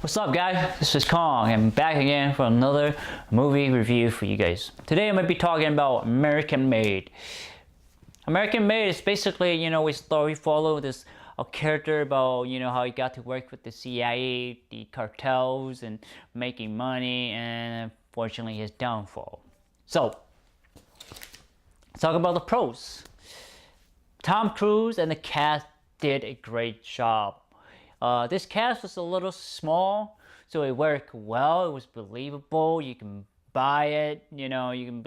What's up guys, this is Xiong and I'm back again for another movie review for you guys. Today I'm going to be talking about American Made. American Made is basically, we follow this a character about, how he got to work with the CIA, the cartels and making money, and unfortunately his downfall. So, let's talk about the pros. Tom Cruise and the cast did a great job. This cast was a little small, so it worked well. It was believable. You can buy it. You can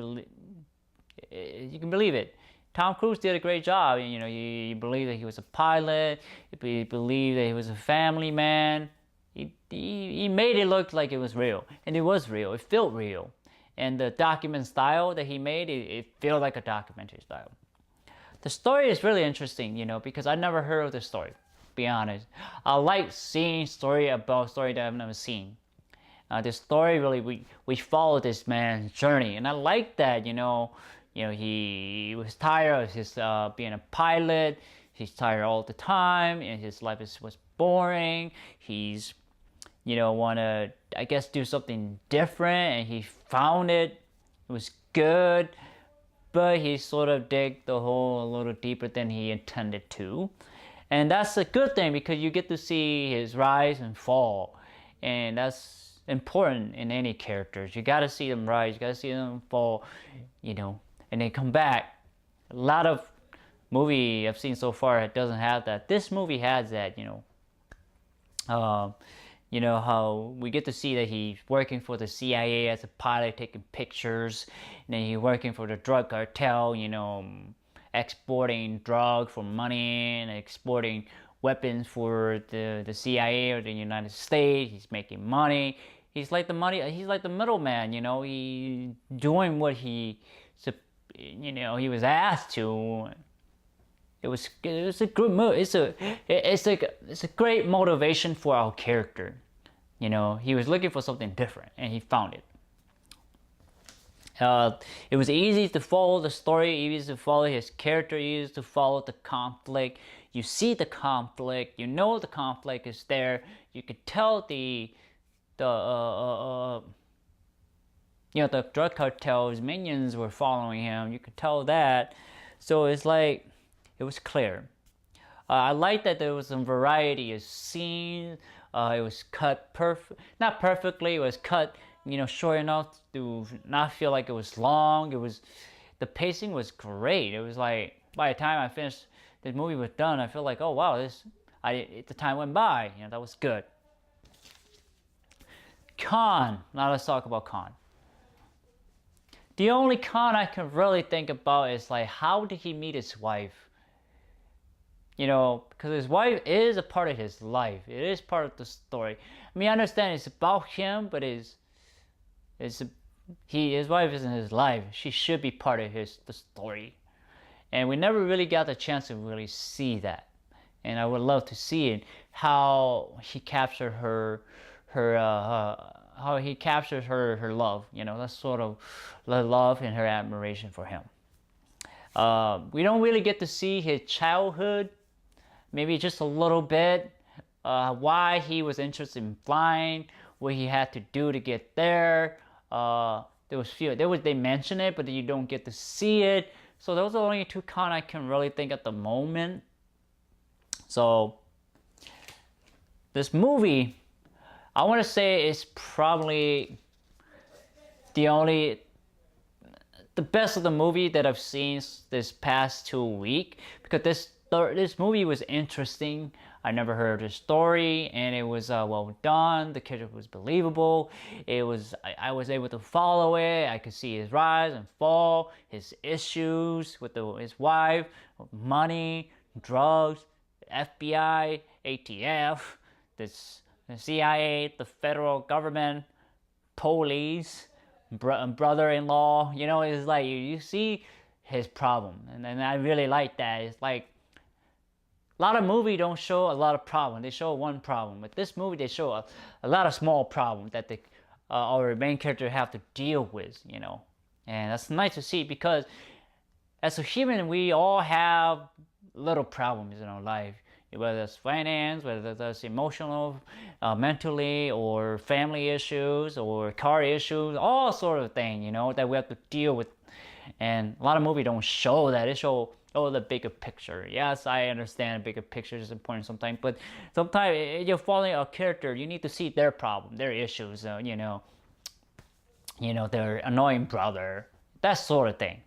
believe it. Tom Cruise did a great job. You believe that he was a pilot. You believe that he was a family man. He made it look like it was real, and it was real. It felt real, and the document style that he made, it felt like a documentary style. The story is really interesting, because I never heard of the story. Be honest, I like seeing story that I've never seen. This story really, we follow this man's journey, and I like that. He was tired of his being a pilot. He's tired all the time, and his life was boring. He's wanna, I guess, do something different, and he found it. It was good, but he sort of dig the hole a little deeper than he intended to. And that's a good thing because you get to see his rise and fall. And that's important in any characters. You gotta see them rise, you gotta see them fall, and they come back. A lot of movie I've seen so far it doesn't have that. This movie has that, how we get to see that he's working for the CIA as a pilot, taking pictures, and then he's working for the drug cartel, exporting drugs for money and exporting weapons for the CIA or the United States. He's making money. He's like the middleman, he doing what he was asked to. It was a good move. It's a great motivation for our character. He was looking for something different and he found it. It was easy to follow the story, easy to follow his character, easy to follow the conflict. You see the conflict, the conflict is there. You could tell the drug cartel's minions were following him. You could tell that. So it's like, it was clear. I like that there was some variety of scenes. It was cut not perfectly, it was cut short enough to not feel like it was long. The pacing was great. It was like, by the time I finished, the movie was done, I feel like, oh wow, the time went by. That was good. Con. Now let's talk about con. The only con I can really think about is like, how did he meet his wife? Because his wife is a part of his life. It is part of the story. I mean, I understand it's about him, but his wife isn't his life. She should be part of the story, and we never really got the chance to really see that. And I would love to see it, how he captured her love. That's sort of the love and her admiration for him. We don't really get to see his childhood, maybe just a little bit. Why he was interested in flying, what he had to do to get there. They mention it, but you don't get to see it. So those are the only two cons I can really think at the moment. So this movie, I want to say, is probably the best of the movie that I've seen this past 2 weeks, because this movie was interesting. I never heard the story, and it was well done. The character was believable. I was able to follow it. I could see his rise and fall, his issues with his wife, money, drugs, FBI, ATF, the CIA, the federal government, police, brother-in-law. It's like you see his problem, and I really like that. It's like, a lot of movies don't show a lot of problems. They show one problem. But this movie, they show a lot of small problems that our main character have to deal with, And that's nice to see, because as a human, we all have little problems in our life. whether it's finance, whether that's emotional, mentally, or family issues, or car issues, all sort of thing, you know, that we have to deal with. And a lot of movies don't show that. They show, oh, the bigger picture. Yes, I understand bigger picture is important sometimes, but sometimes you're following a character, you need to see their problem, their issues, their annoying brother, that sort of thing.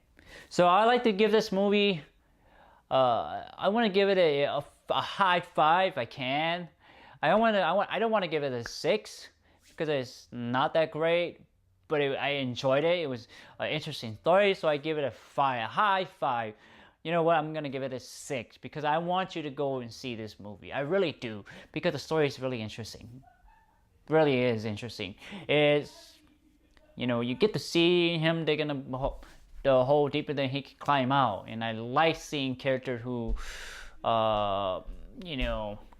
So I like to give this movie, I want to give it a high 5 if I can. I don't want to give it a 6 because it's not that great, but I enjoyed it. It was an interesting story, so I give it a 5, a high 5. You know what? I'm gonna give it a 6 because I want you to go and see this movie. I really do, because the story is really interesting. Really is interesting. It's, you get to see him digging the hole deeper than he can climb out, and I like seeing characters who,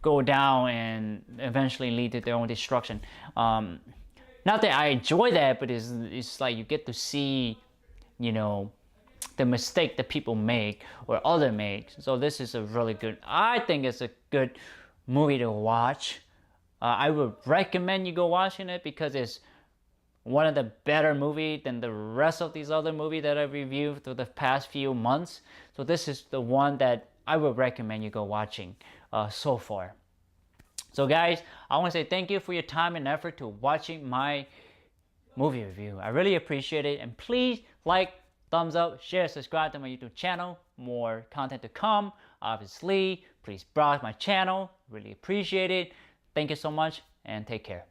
go down and eventually lead to their own destruction. Not that I enjoy that, but it's like you get to see, the mistake that people make or other make. So this is I think it's a good movie to watch. I would recommend you go watching it because it's one of the better movies than the rest of these other movies that I've reviewed through the past few months. So this is the one that I would recommend you go watching so far. So guys, I want to say thank you for your time and effort to watching my movie review. I really appreciate it, and please like, thumbs up, share, subscribe to my YouTube channel. More content to come, obviously. Please browse my channel. Really appreciate it. Thank you so much, and take care.